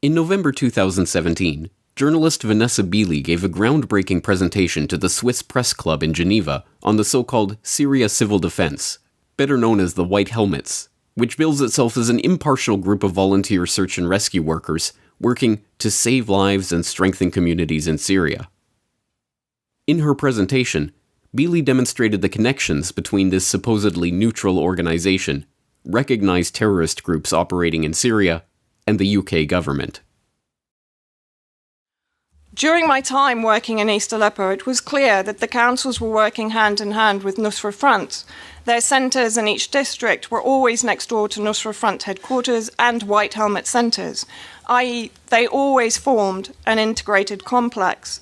In November 2017, journalist Vanessa Beeley gave a groundbreaking presentation to the Swiss Press Club in Geneva on the so-called Syria Civil Defense, better known as the White Helmets, which bills itself as an impartial group of volunteer search and rescue workers working to save lives and strengthen communities in Syria. In her presentation, Beeley demonstrated the connections between this supposedly neutral organization, recognized terrorist groups operating in Syria, and the UK government. During my time working in East Aleppo, it was clear that the councils were working hand in hand with Nusra Front. Their centres in each district were always next door to Nusra Front headquarters and White Helmet centres, i.e. they always formed an integrated complex.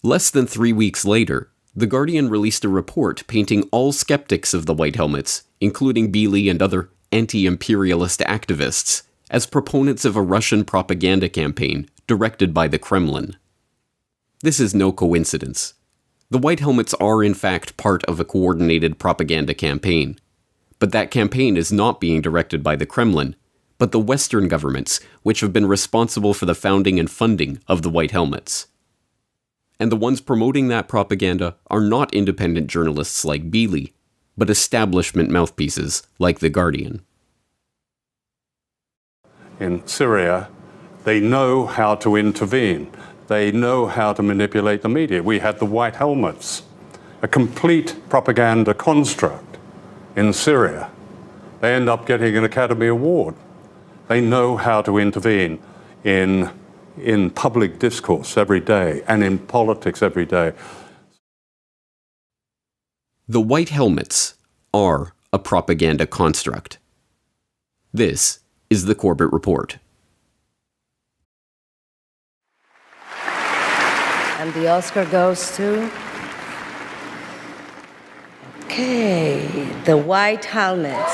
Less than 3 weeks later, The Guardian released a report painting all skeptics of the White Helmets, including Beeley and other anti-imperialist activists, as proponents of a Russian propaganda campaign directed by the Kremlin. This is no coincidence. The White Helmets are in fact part of a coordinated propaganda campaign, but that campaign is not being directed by the Kremlin, but the Western governments which have been responsible for the founding and funding of the White Helmets. And the ones promoting that propaganda are not independent journalists like Beeley, but establishment mouthpieces like The Guardian. In Syria, they know how to intervene. They know how to manipulate the media. We had the White Helmets, a complete propaganda construct in Syria. They end up getting an Academy Award. They know how to intervene in public discourse every day and in politics every day. The White Helmets are a propaganda construct. This is the Corbett Report. And the Oscar goes to... Okay, the White Helmets.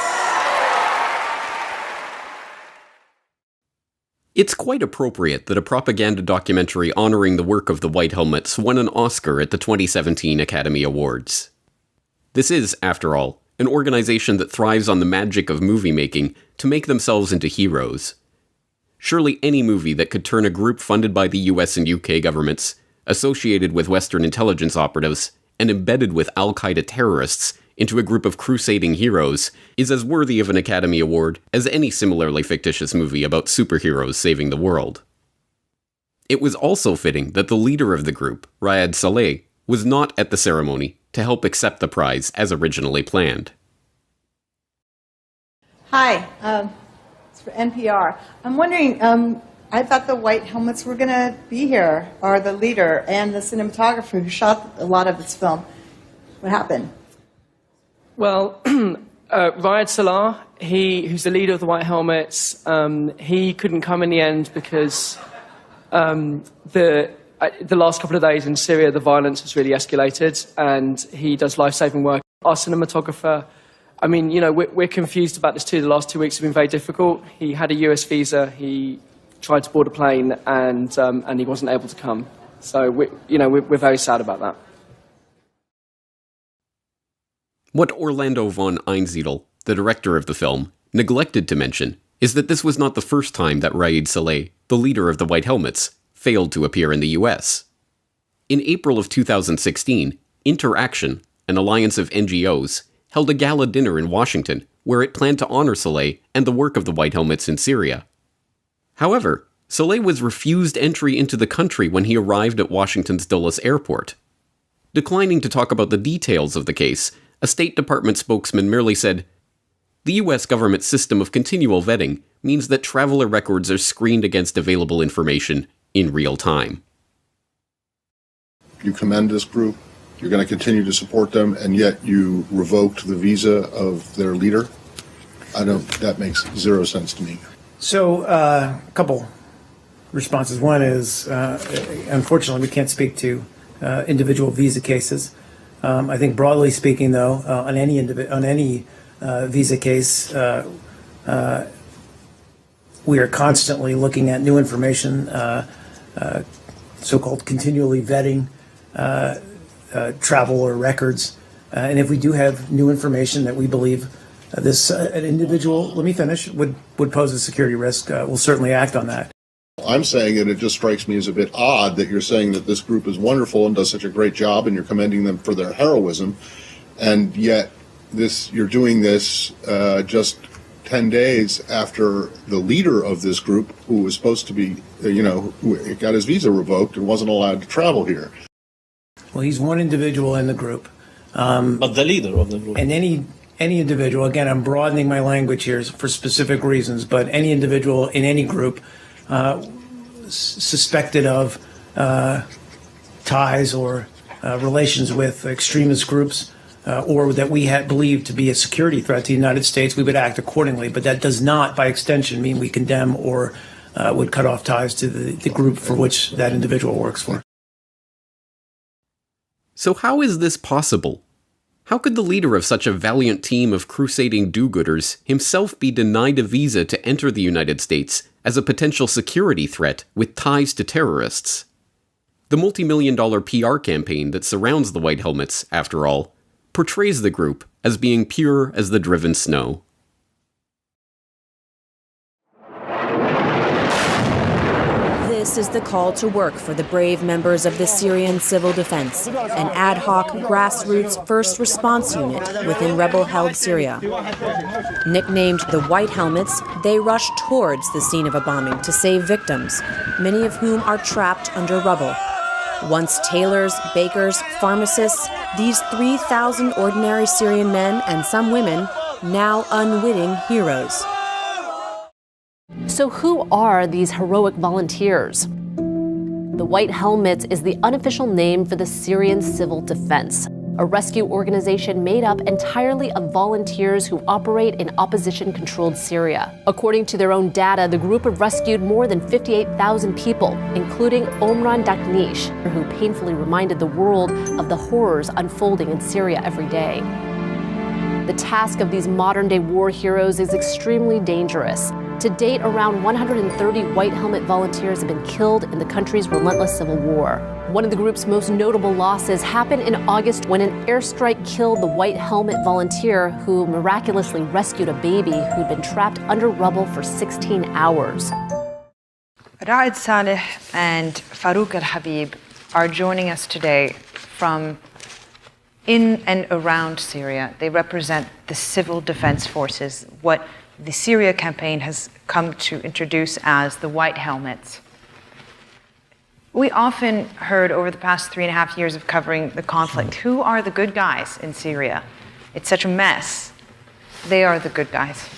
It's quite appropriate that a propaganda documentary honoring the work of the White Helmets won an Oscar at the 2017 Academy Awards. This is, after all, an organization that thrives on the magic of movie making to make themselves into heroes. Surely any movie that could turn a group funded by the US and UK governments, associated with Western intelligence operatives, and embedded with Al-Qaeda terrorists into a group of crusading heroes is as worthy of an Academy Award as any similarly fictitious movie about superheroes saving the world. It was also fitting that the leader of the group, Riyad Saleh, was not at the ceremony to help accept the prize as originally planned. Hi, it's for NPR. I'm wondering, I thought the White Helmets were going to be here, or the leader and the cinematographer who shot a lot of this film. What happened? Well, Riyad Saleh, who's the leader of the White Helmets, he couldn't come in the end because the last couple of days in Syria, the violence has really escalated, and he does life-saving work. Our cinematographer, I mean, you know, we're confused about this too. The last 2 weeks have been very difficult. He had a US visa. He tried to board a plane, and he wasn't able to come. So, we're very sad about that. What Orlando von Einsiedel, the director of the film, neglected to mention is that this was not the first time that Riyad Saleh, the leader of the White Helmets, failed to appear in the US. In April of 2016, Interaction, an alliance of NGOs, held a gala dinner in Washington where it planned to honor Saleh and the work of the White Helmets in Syria. However, Saleh was refused entry into the country when he arrived at Washington's Dulles Airport. Declining to talk about the details of the case, a State Department spokesman merely said, "The US government's system of continual vetting means that traveler records are screened against available information in real time." You commend this group, you're going to continue to support them, and yet you revoked the visa of their leader? That makes zero sense to me. So, a couple responses. One is, unfortunately, we can't speak to individual visa cases. I think broadly speaking, though, on any visa case, we are constantly looking at new information, so-called continually vetting travel or records. And if we do have new information that we believe an individual, let me finish, would pose a security risk, will certainly act on that. I'm saying that it just strikes me as a bit odd that you're saying that this group is wonderful and does such a great job and you're commending them for their heroism, and yet you're doing this just 10 days after the leader of this group, who was supposed to be, who got his visa revoked and wasn't allowed to travel here. Well, he's one individual in the group. But the leader of the group. And any individual, again, I'm broadening my language here for specific reasons, but any individual in any group suspected of ties or relations with extremist groups or that we had believed to be a security threat to the United States, we would act accordingly. But that does not, by extension, mean we condemn or would cut off ties to the group for which that individual works for. So how is this possible? How could the leader of such a valiant team of crusading do-gooders himself be denied a visa to enter the United States as a potential security threat with ties to terrorists? The multi-million-dollar PR campaign that surrounds the White Helmets, after all, portrays the group as being pure as the driven snow. This is the call to work for the brave members of the Syrian Civil Defense, an ad hoc, grassroots first response unit within rebel-held Syria. Nicknamed the White Helmets, they rush towards the scene of a bombing to save victims, many of whom are trapped under rubble. Once tailors, bakers, pharmacists, these 3,000 ordinary Syrian men and some women, now unwitting heroes. So who are these heroic volunteers? The White Helmets is the unofficial name for the Syrian Civil Defense, a rescue organization made up entirely of volunteers who operate in opposition-controlled Syria. According to their own data, the group have rescued more than 58,000 people, including Omran Daknish, who painfully reminded the world of the horrors unfolding in Syria every day. The task of these modern-day war heroes is extremely dangerous. To date, around 130 White Helmet volunteers have been killed in the country's relentless civil war. One of the group's most notable losses happened in August when an airstrike killed the White Helmet volunteer who miraculously rescued a baby who'd been trapped under rubble for 16 hours. Raed Saleh and Farouk Al-Habib are joining us today from in and around Syria. They represent the civil defense forces, what the Syria campaign has come to introduce as the White Helmets. We often heard over the past 3.5 years of covering the conflict, who are the good guys in Syria? It's such a mess. They are the good guys.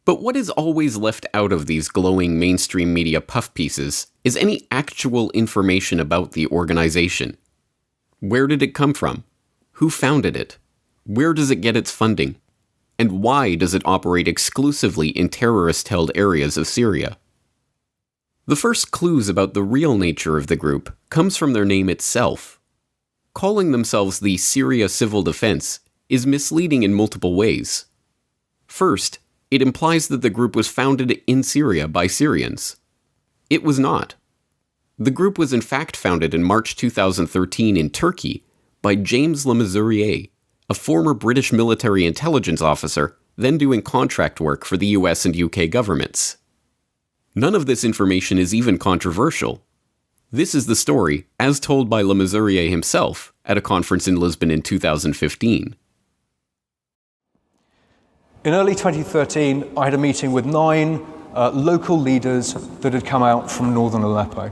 But what is always left out of these glowing mainstream media puff pieces is any actual information about the organization. Where did it come from? Who founded it? Where does it get its funding? And why does it operate exclusively in terrorist-held areas of Syria? The first clues about the real nature of the group comes from their name itself. Calling themselves the Syria Civil Defense is misleading in multiple ways. First, it implies that the group was founded in Syria by Syrians. It was not. The group was in fact founded in March 2013 in Turkey by James Le Mesurier, a former British military intelligence officer, then doing contract work for the US and UK governments. None of this information is even controversial. This is the story, as told by Le Mesurier himself at a conference in Lisbon in 2015. In early 2013, I had a meeting with 9 local leaders that had come out from northern Aleppo.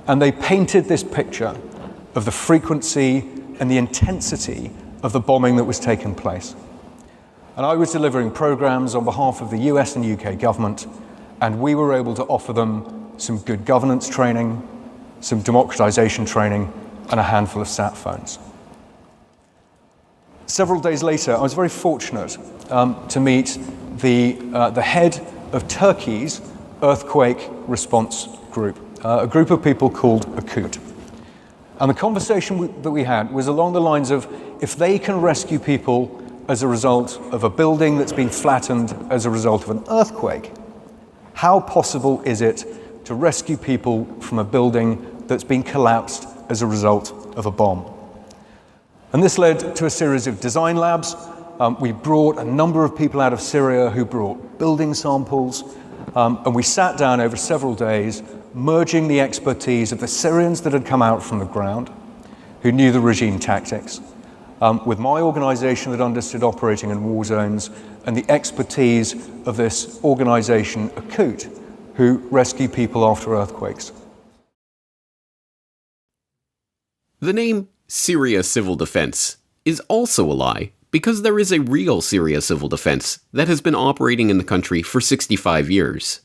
And they painted this picture of the frequency and the intensity of the bombing that was taking place. And I was delivering programs on behalf of the US and UK government, and we were able to offer them some good governance training, some democratization training, and a handful of sat phones. Several days later, I was very fortunate to meet the head of Turkey's earthquake response group, a group of people called Akut. And the conversation that we had was along the lines of, if they can rescue people as a result of a building that's been flattened as a result of an earthquake, how possible is it to rescue people from a building that's been collapsed as a result of a bomb? And this led to a series of design labs. We brought a number of people out of Syria who brought building samples, and we sat down over several days, merging the expertise of the Syrians that had come out from the ground, who knew the regime tactics, with my organization that understood operating in war zones, and the expertise of this organization, Akut, who rescue people after earthquakes. The name Syria Civil Defense is also a lie, because there is a real Syria Civil Defense that has been operating in the country for 65 years.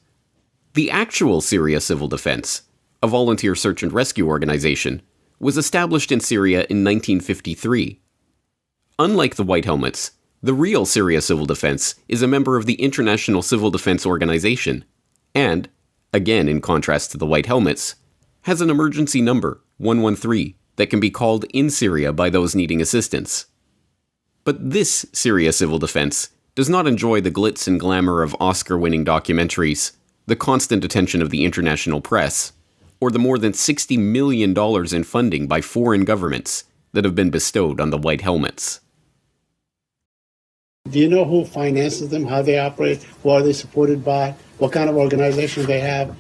The actual Syria Civil Defense, a volunteer search and rescue organization, was established in Syria in 1953. Unlike the White Helmets, the real Syria Civil Defense is a member of the International Civil Defense Organization, and, again in contrast to the White Helmets, has an emergency number, 113, that can be called in Syria by those needing assistance. But this Syria Civil Defense does not enjoy the glitz and glamour of Oscar-winning documentaries, the constant attention of the international press, or the more than $60 million in funding by foreign governments that have been bestowed on the White Helmets. Do you know who finances them, how they operate, who are they supported by, what kind of organization they have?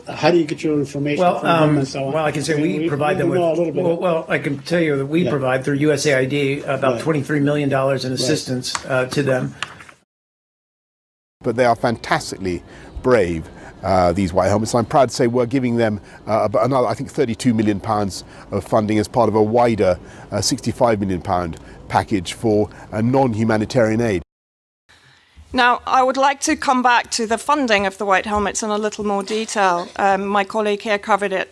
How do you get your information from them and so on? Well, I can say we provide them with, well, I can tell you that we provide through USAID about $23 million in assistance to them. But they are fantastically brave, these White Helmets. I'm proud to say we're giving them another, I think, £32 million of funding as part of a wider £65 million package for non-humanitarian aid. Now, I would like to come back to the funding of the White Helmets in a little more detail. My colleague here covered it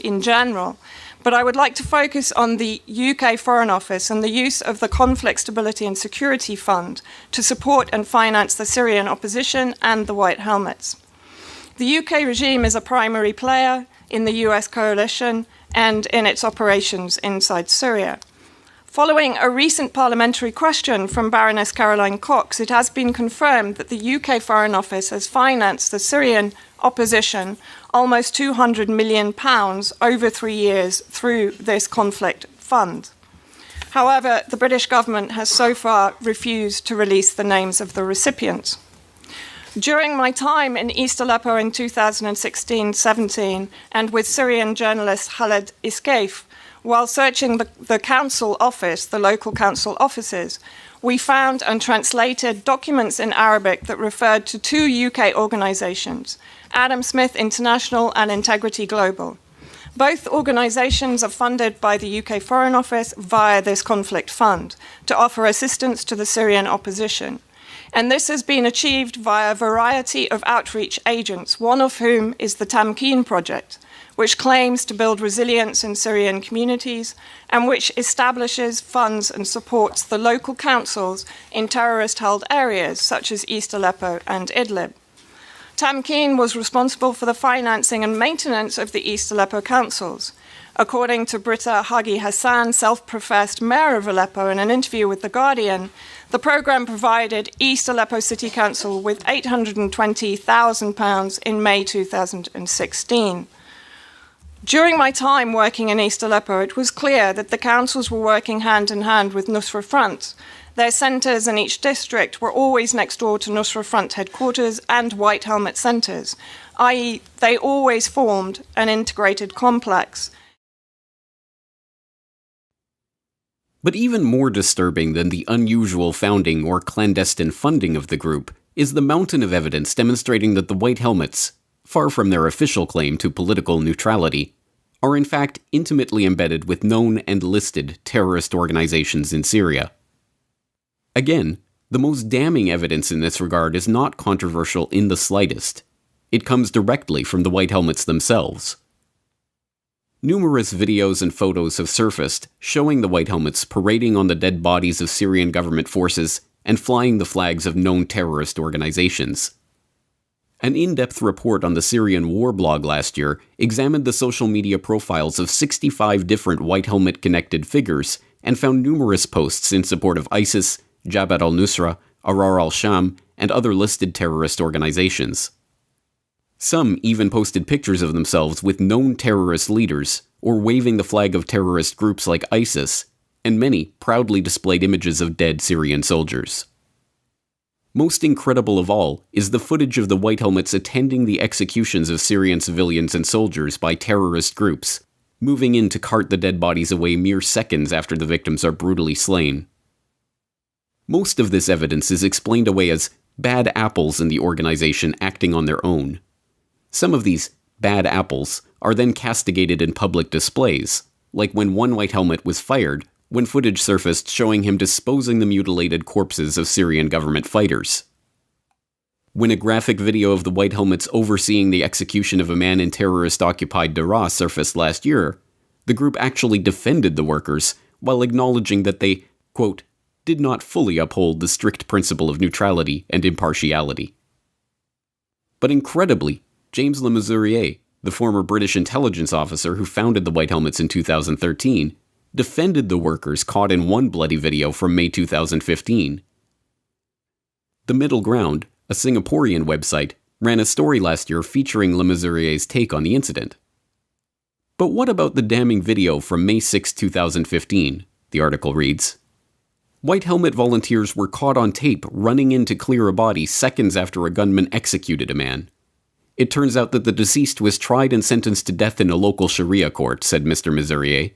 in general. But I would like to focus on the UK Foreign Office and the use of the Conflict Stability and Security Fund to support and finance the Syrian opposition and the White Helmets. The UK regime is a primary player in the US coalition and in its operations inside Syria. Following a recent parliamentary question from Baroness Caroline Cox, it has been confirmed that the UK Foreign Office has financed the Syrian opposition almost £200 million over 3 years through this conflict fund. However, the British government has so far refused to release the names of the recipients. During my time in East Aleppo in 2016-17 and with Syrian journalist Khaled Iskaif, while searching the council office, the local council offices, we found and translated documents in Arabic that referred to two UK organisations, Adam Smith International and Integrity Global. Both organisations are funded by the UK Foreign Office via this conflict fund to offer assistance to the Syrian opposition. And this has been achieved via a variety of outreach agents, one of whom is the Tamkeen Project, which claims to build resilience in Syrian communities and which establishes, funds and supports the local councils in terrorist-held areas such as East Aleppo and Idlib. Tamkeen was responsible for the financing and maintenance of the East Aleppo councils. According to Britta Hagi Hassan, self-professed mayor of Aleppo, in an interview with The Guardian, the programme provided East Aleppo City Council with £820,000 in May 2016. During my time working in East Aleppo, it was clear that the councils were working hand in hand with Nusra Front. Their centres in each district were always next door to Nusra Front headquarters and White Helmet centres, i.e. they always formed an integrated complex. But even more disturbing than the unusual founding or clandestine funding of the group is the mountain of evidence demonstrating that the White Helmets, far from their official claim to political neutrality, are in fact intimately embedded with known and listed terrorist organizations in Syria. Again, the most damning evidence in this regard is not controversial in the slightest. It comes directly from the White Helmets themselves. Numerous videos and photos have surfaced showing the White Helmets parading on the dead bodies of Syrian government forces and flying the flags of known terrorist organizations. An in-depth report on the Syrian war blog last year examined the social media profiles of 65 different White Helmet-connected figures and found numerous posts in support of ISIS, Jabhat al-Nusra, Ahrar al-Sham, and other listed terrorist organizations. Some even posted pictures of themselves with known terrorist leaders or waving the flag of terrorist groups like ISIS, and many proudly displayed images of dead Syrian soldiers. Most incredible of all is the footage of the White Helmets attending the executions of Syrian civilians and soldiers by terrorist groups, moving in to cart the dead bodies away mere seconds after the victims are brutally slain. Most of this evidence is explained away as bad apples in the organization acting on their own. Some of these bad apples are then castigated in public displays, like when one White Helmet was fired when footage surfaced showing him disposing the mutilated corpses of Syrian government fighters. When a graphic video of the White Helmets overseeing the execution of a man in terrorist-occupied Daraa surfaced last year, the group actually defended the workers while acknowledging that they, quote, did not fully uphold the strict principle of neutrality and impartiality. But incredibly, James Le Mesurier, the former British intelligence officer who founded the White Helmets in 2013, defended the workers caught in one bloody video from May 2015. The Middle Ground, a Singaporean website, ran a story last year featuring Le Mesurier's take on the incident. But what about the damning video from May 6, 2015? The article reads, White Helmet volunteers were caught on tape running in to clear a body seconds after a gunman executed a man. It turns out that the deceased was tried and sentenced to death in a local Sharia court, said Mr. Mesurier.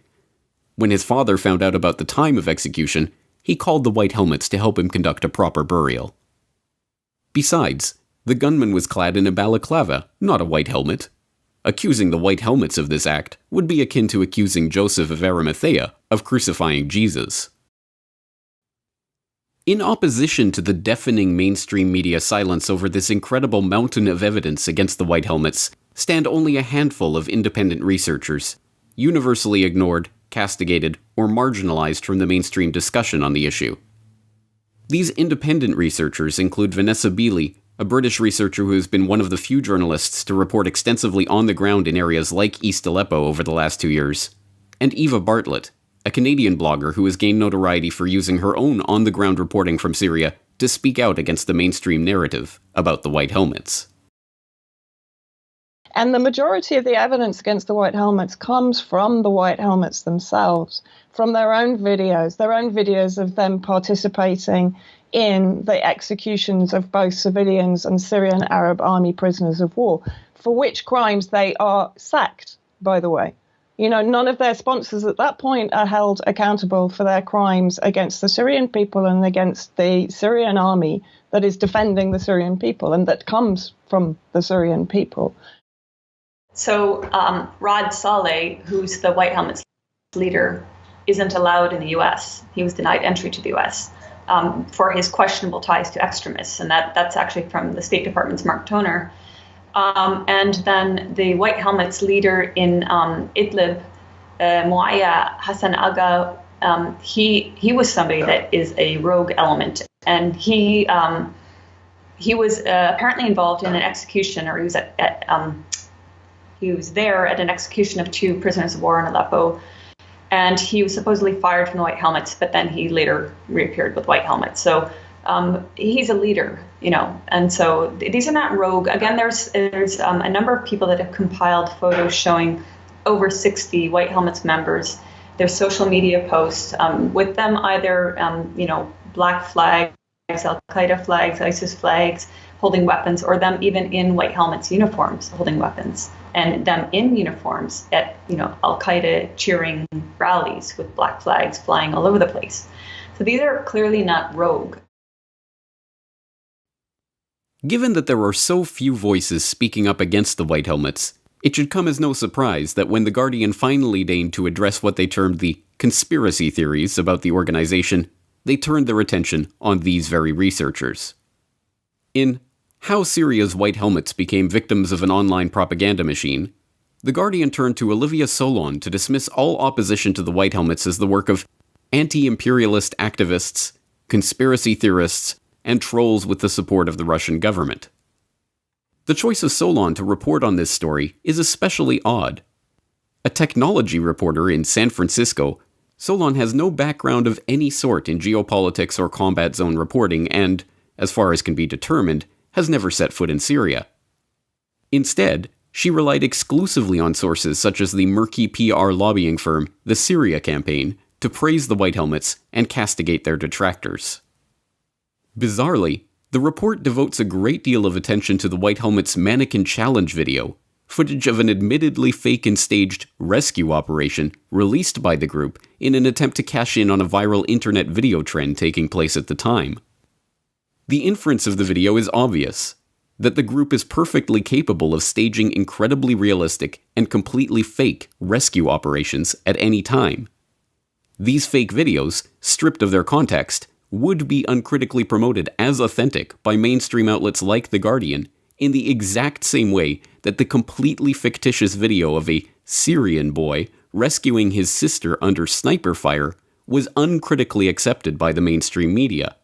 When his father found out about the time of execution, he called the White Helmets to help him conduct a proper burial. Besides, the gunman was clad in a balaclava, not a white helmet. Accusing the White Helmets of this act would be akin to accusing Joseph of Arimathea of crucifying Jesus. In opposition to the deafening mainstream media silence over this incredible mountain of evidence against the White Helmets stand only a handful of independent researchers, universally ignored, castigated, or marginalized from the mainstream discussion on the issue. These independent researchers include Vanessa Beeley, a British researcher who has been one of the few journalists to report extensively on the ground in areas like East Aleppo over the last 2 years, and Eva Bartlett, a Canadian blogger who has gained notoriety for using her own on-the-ground reporting from Syria to speak out against the mainstream narrative about the White Helmets. And the majority of the evidence against the White Helmets comes from the White Helmets themselves, from their own videos of them participating in the executions of both civilians and Syrian Arab army prisoners of war, for which crimes they are sacked, by the way. You know, none of their sponsors at that point are held accountable for their crimes against the Syrian people and against the Syrian army that is defending the Syrian people and that comes from the Syrian people. So Rod Saleh, who's the White Helmets leader, isn't allowed in the U.S. He was denied entry to the U.S. For his questionable ties to extremists, and that's actually from the State Department's Mark Toner. And then the White Helmets leader in Idlib, Muaya Hassan Aga, he was somebody that is a rogue element, and he was apparently involved in an execution, or he was there at an execution of 2 prisoners of war in Aleppo, and he was supposedly fired from the White Helmets, but then he later reappeared with White Helmets. So he's a leader, you know, and so these are not rogue. Again, there's a number of people that have compiled photos showing over 60 White Helmets members, their social media posts with them either, black flags, Al-Qaeda flags, ISIS flags, holding weapons, or them even in White Helmets uniforms holding weapons, and them in uniforms at, Al-Qaeda cheering rallies with black flags flying all over the place. So these are clearly not rogue. Given that there are so few voices speaking up against the White Helmets, it should come as no surprise that when The Guardian finally deigned to address what they termed the conspiracy theories about the organization, they turned their attention on these very researchers. In How Syria's White Helmets Became Victims of an Online Propaganda Machine, The Guardian turned to Olivia Solon to dismiss all opposition to the White Helmets as the work of anti-imperialist activists, conspiracy theorists, and trolls with the support of the Russian government. The choice of Solon to report on this story is especially odd. A technology reporter in San Francisco, Solon has no background of any sort in geopolitics or combat zone reporting and, as far as can be determined, has never set foot in Syria. Instead, she relied exclusively on sources such as the murky PR lobbying firm, the Syria Campaign, to praise the White Helmets and castigate their detractors. Bizarrely, the report devotes a great deal of attention to the White Helmets' mannequin challenge video, footage of an admittedly fake and staged rescue operation released by the group in an attempt to cash in on a viral internet video trend taking place at the time. The inference of the video is obvious, that the group is perfectly capable of staging incredibly realistic and completely fake rescue operations at any time. These fake videos, stripped of their context, would be uncritically promoted as authentic by mainstream outlets like The Guardian, in the exact same way that the completely fictitious video of a Syrian boy rescuing his sister under sniper fire was uncritically accepted by the mainstream media,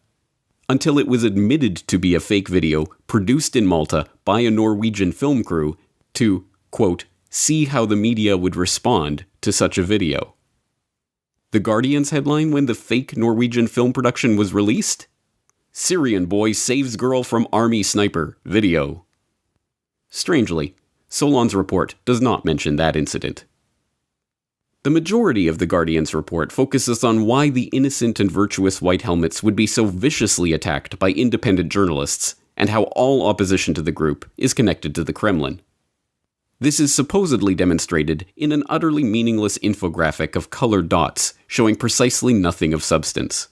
until it was admitted to be a fake video produced in Malta by a Norwegian film crew to, quote, see how the media would respond to such a video. The Guardian's headline when the fake Norwegian film production was released? Syrian boy saves girl from army sniper, video. Strangely, Solon's report does not mention that incident. The majority of The Guardian's report focuses on why the innocent and virtuous White Helmets would be so viciously attacked by independent journalists, and how all opposition to the group is connected to the Kremlin. This is supposedly demonstrated in an utterly meaningless infographic of colored dots showing precisely nothing of substance.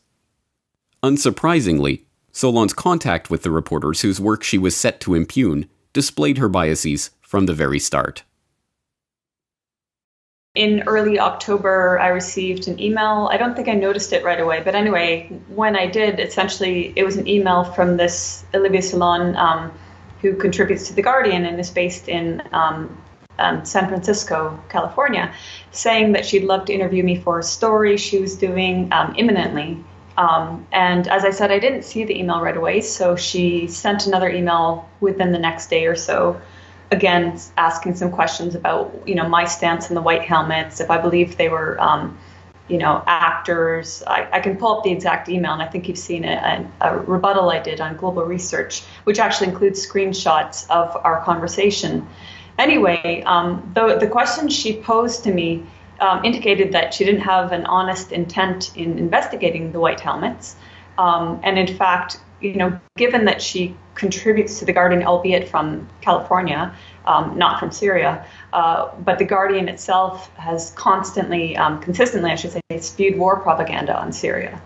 Unsurprisingly, Solon's contact with the reporters whose work she was set to impugn displayed her biases from the very start. In early October, I received an email. I don't think I noticed it right away, but anyway, when I did, essentially, it was an email from this Olivia Solon, who contributes to The Guardian and is based in San Francisco, California, saying that she'd love to interview me for a story she was doing imminently. And as I said, I didn't see the email right away, so she sent another email within the next day or so, again, asking some questions about, my stance on the White Helmets, if I believe they were, actors. I can pull up the exact email, and I think you've seen a rebuttal I did on Global Research, which actually includes screenshots of our conversation. Anyway, the questions she posed to me indicated that she didn't have an honest intent in investigating the White Helmets. And in fact, given that she contributes to The Guardian, albeit from California, not from Syria, but The Guardian itself has consistently, I should say, spewed war propaganda on Syria.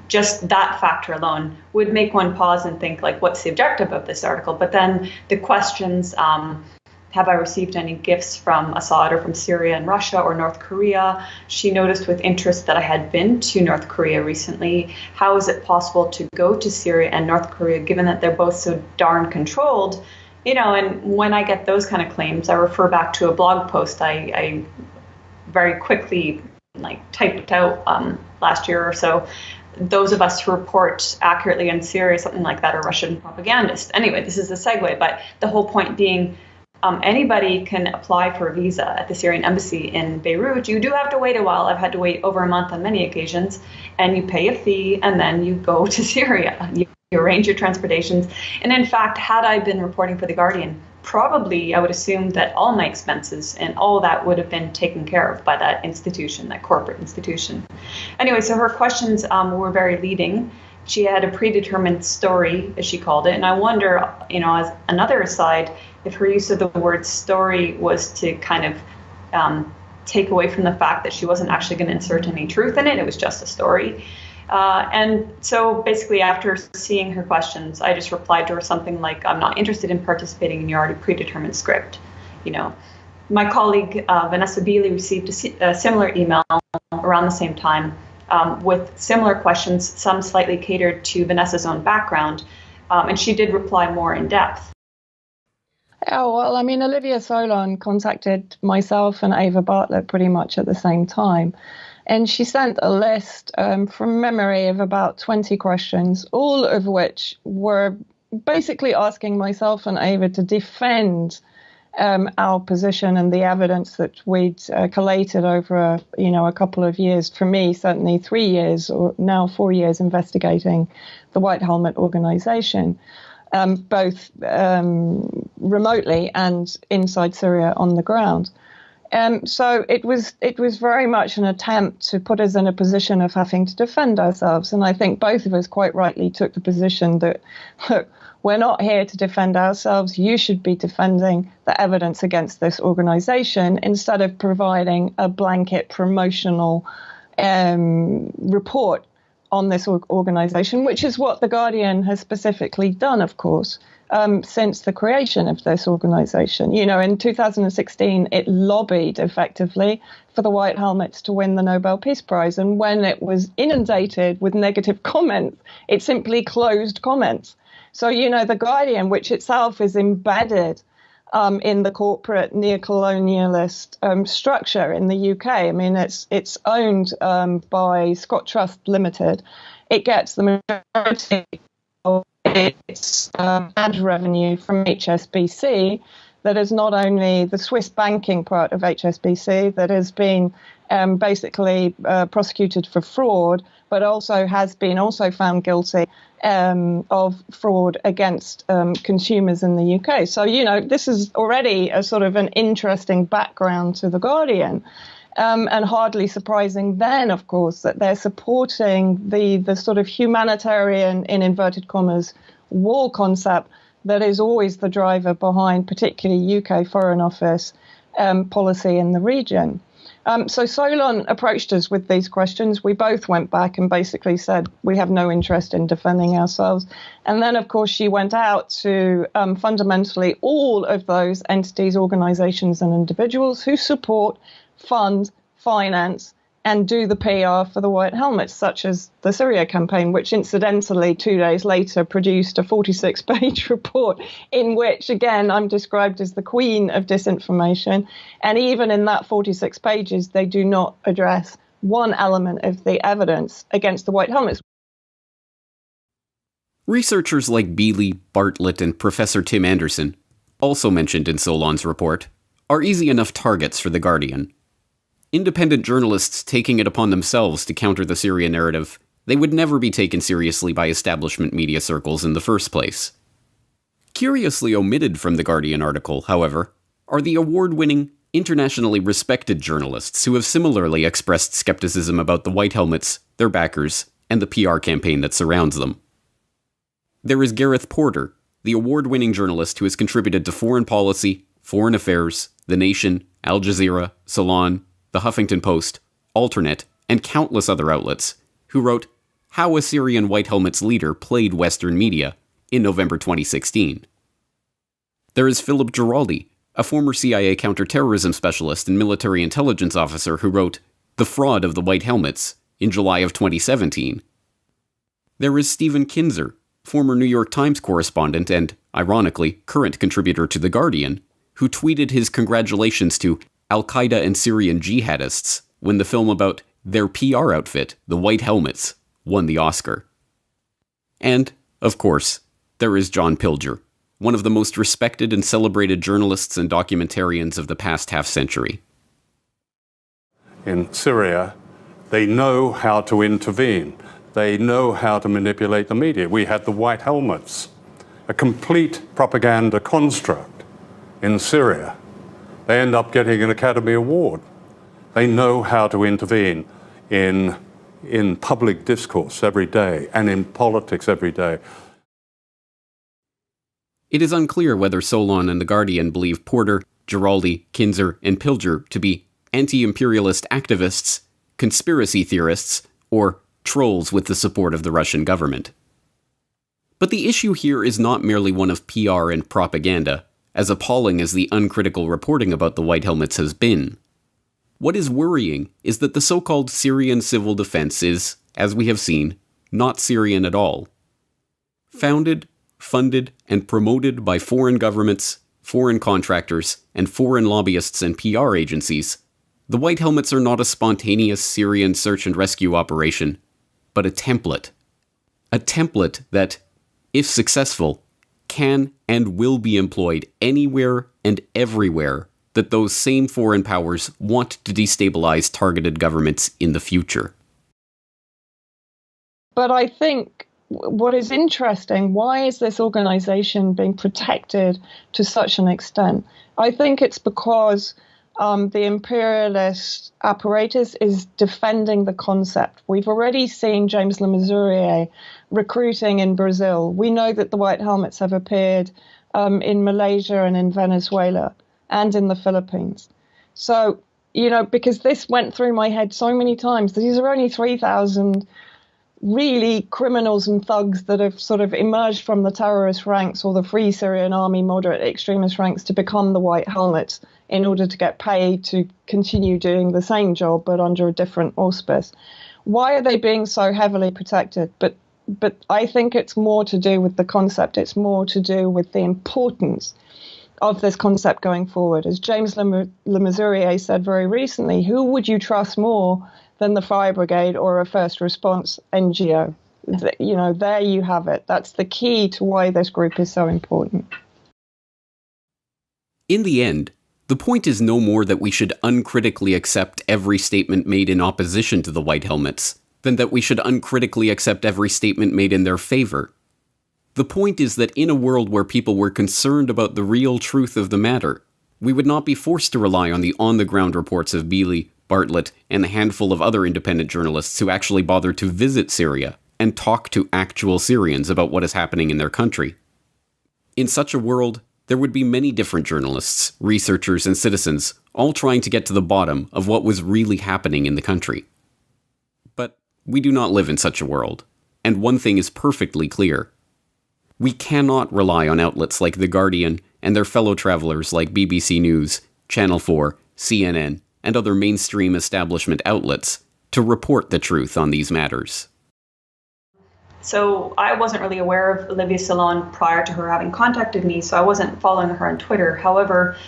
Just that factor alone would make one pause and think, like, what's the objective of this article? But then the questions, have I received any gifts from Assad or from Syria and Russia or North Korea? She noticed with interest that I had been to North Korea recently. How is it possible to go to Syria and North Korea, given that they're both so darn controlled? And when I get those kind of claims, I refer back to a blog post I very quickly typed out last year or so. Those of us who report accurately on Syria, something like that, are Russian propagandists. Anyway, this is a segue, but the whole point being, anybody can apply for a visa at the Syrian embassy in Beirut. You do have to wait a while. I've had to wait over a month on many occasions, and you pay a fee, and then you go to Syria. You arrange your transportations. And in fact, had I been reporting for The Guardian, probably I would assume that all my expenses and all that would have been taken care of by that institution, that corporate institution. Anyway, so her questions were very leading. She had a predetermined story, as she called it. And I wonder, as another aside, if her use of the word story was to kind of take away from the fact that she wasn't actually going to insert any truth in it. It was just a story. And so basically, after seeing her questions, I just replied to her something like, I'm not interested in participating in your already predetermined script. My colleague, Vanessa Beeley, received a similar email around the same time with similar questions, some slightly catered to Vanessa's own background. And she did reply more in depth. Oh, well, Olivia Solon contacted myself and Ava Bartlett pretty much at the same time. And she sent a list from memory of about 20 questions, all of which were basically asking myself and Ava to defend our position and the evidence that we'd collated over a couple of years. For me, certainly 3 years, or now 4 years, investigating the White Helmet organization, both remotely and inside Syria on the ground. So it was very much an attempt to put us in a position of having to defend ourselves. And I think both of us quite rightly took the position that, look, we're not here to defend ourselves. You should be defending the evidence against this organization instead of providing a blanket promotional report on this organization, which is what The Guardian has specifically done, of course, since the creation of this organization. You know, in 2016, it lobbied effectively for the White Helmets to win the Nobel Peace Prize. And when it was inundated with negative comments, it simply closed comments. So, you know, The Guardian, which itself is embedded in the corporate neocolonialist structure in the UK. I mean, it's owned by Scott Trust Limited. It gets the majority of its ad revenue from HSBC. That is not only the Swiss banking part of HSBC that has been basically prosecuted for fraud, but also has been also found guilty of fraud against consumers in the UK. So, you know, this is already a sort of an interesting background to The Guardian. And hardly surprising then, of course, that they're supporting the sort of humanitarian, in inverted commas, war concept that is always the driver behind particularly UK Foreign Office policy in the region. So Solon approached us with these questions. We both went back and basically said we have no interest in defending ourselves. And then, of course, she went out to fundamentally all of those entities, organizations and individuals who support, fund, finance, and do the PR for the White Helmets, such as the Syria campaign, which incidentally 2 days later produced a 46-page report in which, again, I'm described as the queen of disinformation. And even in that 46 pages, they do not address one element of the evidence against the White Helmets. Researchers like Beeley, Bartlett, and Professor Tim Anderson, also mentioned in Solon's report, are easy enough targets for The Guardian. Independent journalists taking it upon themselves to counter the Syria narrative, they would never be taken seriously by establishment media circles in the first place. Curiously omitted from the Guardian article, however, are the award-winning, internationally respected journalists who have similarly expressed skepticism about the White Helmets, their backers, and the PR campaign that surrounds them. There is Gareth Porter, the award-winning journalist who has contributed to Foreign Policy, Foreign Affairs, The Nation, Al Jazeera, Salon, The Huffington Post, Alternate, and countless other outlets, who wrote How a Syrian White Helmets Leader Played Western Media in November 2016. There is Philip Giraldi, a former CIA counterterrorism specialist and military intelligence officer who wrote The Fraud of the White Helmets in July of 2017. There is Stephen Kinzer, former New York Times correspondent and, ironically, current contributor to The Guardian, who tweeted his congratulations to Al-Qaeda and Syrian jihadists when the film about their PR outfit, the White Helmets, won the Oscar. And, of course, there is John Pilger, one of the most respected and celebrated journalists and documentarians of the past half-century. In Syria, they know how to intervene. They know how to manipulate the media. We had the White Helmets, a complete propaganda construct in Syria. They end up getting an Academy Award. They know how to intervene in public discourse every day and in politics every day. It is unclear whether Solon and The Guardian believe Porter, Giraldi, Kinzer, and Pilger to be anti-imperialist activists, conspiracy theorists, or trolls with the support of the Russian government. But the issue here is not merely one of PR and propaganda, as appalling as the uncritical reporting about the White Helmets has been. What is worrying is that the so-called Syrian civil defense is, as we have seen, not Syrian at all. Founded, funded, and promoted by foreign governments, foreign contractors, and foreign lobbyists and PR agencies, the White Helmets are not a spontaneous Syrian search and rescue operation, but a template. A template that, if successful, can and will be employed anywhere and everywhere that those same foreign powers want to destabilize targeted governments in the future. But I think what is interesting, why is this organization being protected to such an extent? I think it's because the imperialist apparatus is defending the concept. We've already seen James Le Mesurier recruiting in Brazil. We know that the White Helmets have appeared in Malaysia and in Venezuela and in the Philippines. So, because this went through my head so many times, these are only 3,000 really criminals and thugs that have sort of emerged from the terrorist ranks or the Free Syrian Army moderate extremist ranks to become the White Helmets in order to get paid to continue doing the same job but under a different auspice. Why are they being so heavily protected? But I think it's more to do with the concept. It's more to do with the importance of this concept going forward. As James Le Mesurier said very recently, who would you trust more than the fire brigade or a first response NGO? There you have it. That's the key to why this group is so important. In the end, the point is no more that we should uncritically accept every statement made in opposition to the White Helmets than that we should uncritically accept every statement made in their favor. The point is that in a world where people were concerned about the real truth of the matter, we would not be forced to rely on the on-the-ground reports of Beeley, Bartlett, and the handful of other independent journalists who actually bothered to visit Syria and talk to actual Syrians about what is happening in their country. In such a world, there would be many different journalists, researchers, and citizens all trying to get to the bottom of what was really happening in the country. But we do not live in such a world, and one thing is perfectly clear. We cannot rely on outlets like The Guardian and their fellow travelers like BBC News, Channel 4, CNN, and other mainstream establishment outlets to report the truth on these matters. So I wasn't really aware of Olivia Salon prior to her having contacted me, so I wasn't following her on Twitter. However,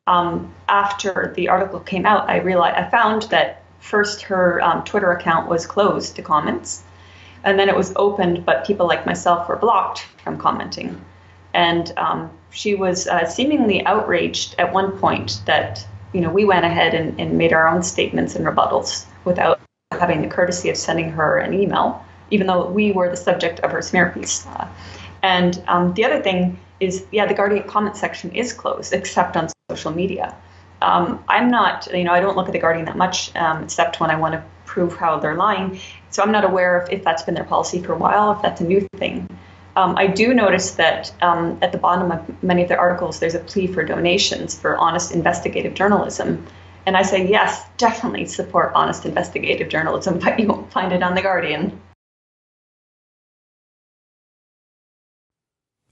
after the article came out, I found that first her Twitter account was closed to comments, and then it was opened, but people like myself were blocked from commenting. And she was seemingly outraged at one point that we went ahead and made our own statements and rebuttals without having the courtesy of sending her an email, even though we were the subject of her smear piece. And the other thing is, the Guardian comment section is closed, except on social media. I'm not, I don't look at the Guardian that much, except when I want to prove how they're lying. So I'm not aware if that's been their policy for a while, if that's a new thing. I do notice that at the bottom of many of their articles, there's a plea for donations for honest investigative journalism. And I say, yes, definitely support honest investigative journalism, but you won't find it on The Guardian.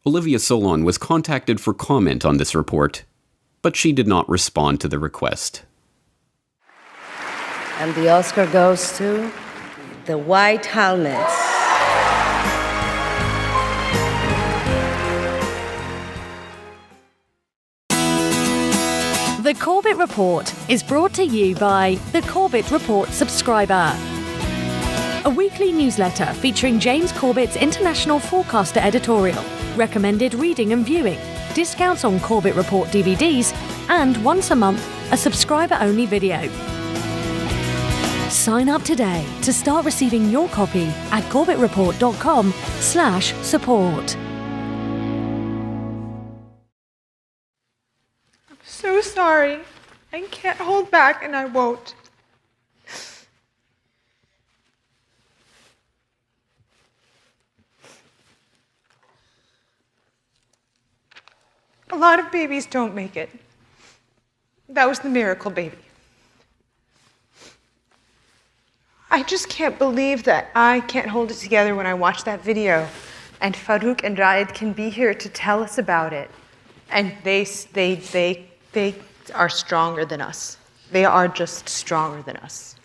Olivia Solon was contacted for comment on this report, but she did not respond to the request. And the Oscar goes to the White Helmets. The Corbett Report is brought to you by the Corbett Report subscriber, a weekly newsletter featuring James Corbett's International Forecaster editorial, recommended reading and viewing, discounts on Corbett Report DVDs, and once a month, a subscriber-only video. Sign up today to start receiving your copy at corbettreport.com/support. So sorry. I can't hold back, and I won't. A lot of babies don't make it. That was the miracle baby. I just can't believe that I can't hold it together when I watch that video. And Farouk and Raed can be here to tell us about it. And they are stronger than us. They are just stronger than us.